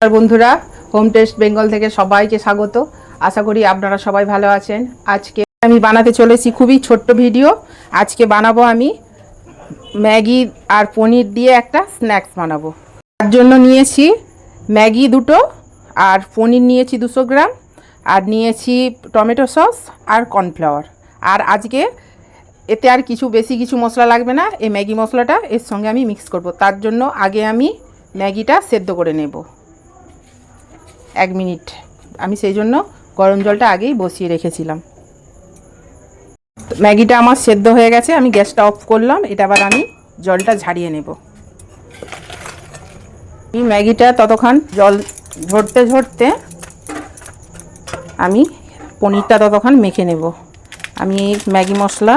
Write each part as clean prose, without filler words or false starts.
আর বন্ধুরা, home test Bengal থেকে সবাইকে স্বাগত। আশা করি আপনারা সবাই ভালো আছেন। আজকে আমি বানাতে চলেছি খুবই ছোট্ট ভিডিও। আজকে বানাবো আমি ম্যাগি আর পনির দিয়ে একটা স্ন্যাক্স বানাবো। তার জন্য নিয়েছি ম্যাগি দুটো, আর পনির নিয়েছি 200 গ্রাম, আর নিয়েছি টমেটো সস আর কর্নফ্লাওয়ার। আর আজকে এতে আর বেশি কিছু মশলা লাগবে না। এই ম্যাগি মশলাটা এর সঙ্গে আমি মিক্স করব। তার জন্য আগে আমি ম্যাগিটা সেদ্ধ করে নেব 1 মিনিট। আমি সেই জন্য গরম জলটা আগেই বসিয়ে রেখেছিলাম। ম্যাগিটা আমার সেদ্ধ হয়ে গেছে, আমি গ্যাসটা অফ করলাম। এটা আবার আমি জলটা ঝারিয়ে নেব। এই ম্যাগিটা ততক্ষণ জল ঝরতে ঝরতে আমি পনিরটা ততক্ষণ মেখে নেব। আমি এই ম্যাগি মশলা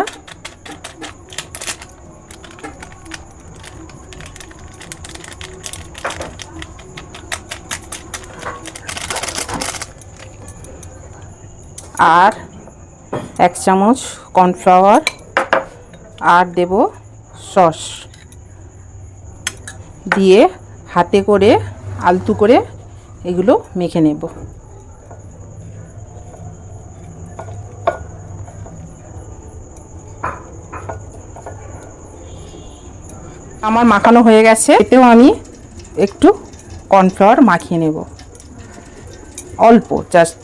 আর 1 চামচ কর্নফ্লাওয়ার আর দেব সস দিয়ে হাতে করে আলতু করে এগুলো মেখে নেব। আমার মাখানো হয়ে গেছে। এতেও আমি একটু কর্নফ্লাওয়ার মাখিয়ে নেব, অল্প জাস্ট।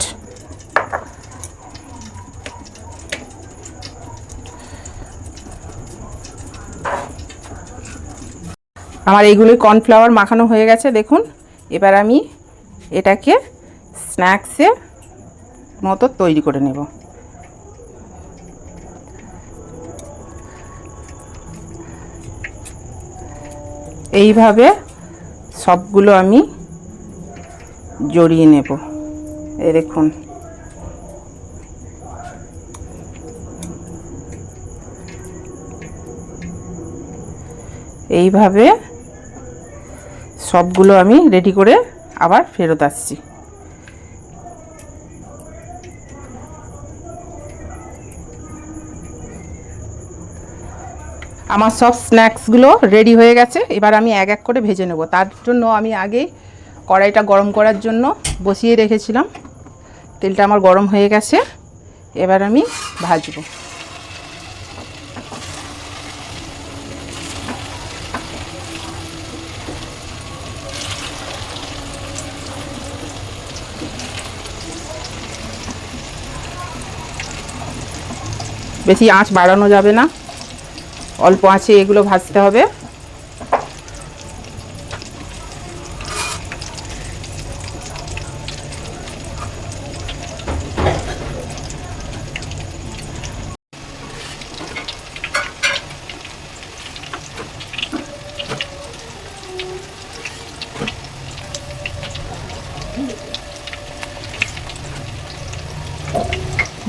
আমার এইগুলোই কর্নফ্লাওয়ার মাখানো হয়ে গেছে দেখুন। এবার আমি এটাকে স্ন্যাক্সের মতো তৈরি করে নেব। এইভাবে সবগুলো আমি জড়িয়ে নেব। এই দেখুন, এইভাবে সবগুলো আমি রেডি করে আবার ফেরত আসছি। আমার সব স্ন্যাক্সগুলো রেডি হয়ে গেছে। এবার আমি এক এক করে ভেজে নেব। তার জন্য আমি আগেই কড়াইটা গরম করার জন্য বসিয়ে রেখেছিলাম। তেলটা আমার গরম হয়ে গেছে, এবার আমি ভাজবো। বেশি আঁচ বাড়ানো যাবে না, অল্প আঁচে এগুলো ভাজতে হবে।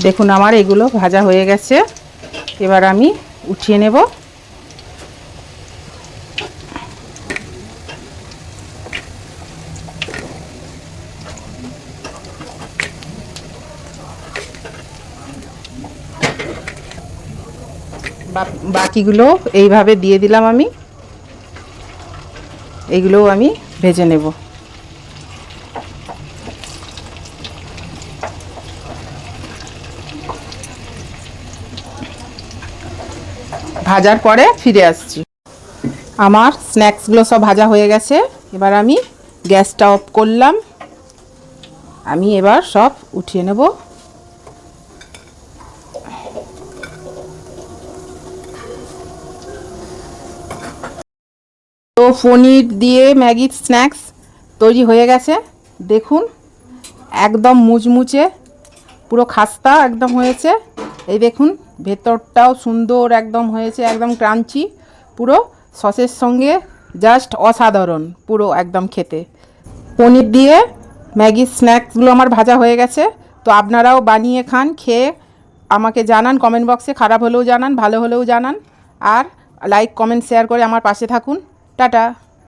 দেখুন আমার এগুলো ভাজা হয়ে গেছে। এবার আমি উঠিয়ে নেব। বাকিগুলো এইভাবে দিয়ে দিলাম আমি। এইগুলোও আমি ভেজে নেব। ভাজার পরে ফিরে আসছি। আমার স্ন্যাক্সগুলো সব ভাজা হয়ে গেছে। এবার আমি গ্যাসটা অফ করলাম। আমি এবার সব উঠিয়ে নেব। তো পনির দিয়ে ম্যাগি স্ন্যাক্স তৈরি হয়ে গেছে। দেখুন একদম মুচমুচে, পুরো খাস্তা একদম হয়েছে। এই দেখুন ভেতরটাও সুন্দর একদম হয়েছে, একদম ক্রাঞ্চি পুরো। সসের সঙ্গে জাস্ট অসাধারণ পুরো একদম খেতে। পনির দিয়ে ম্যাগি স্ন্যাক্সগুলো আমার ভাজা হয়ে গেছে। তো আপনারাও বানিয়ে খান, খেয়ে আমাকে জানান কমেন্ট বক্সে। খারাপ হলেও জানান, ভালো হলেও জানান। আর লাইক কমেন্ট শেয়ার করে আমার পাশে থাকুন। টাটা।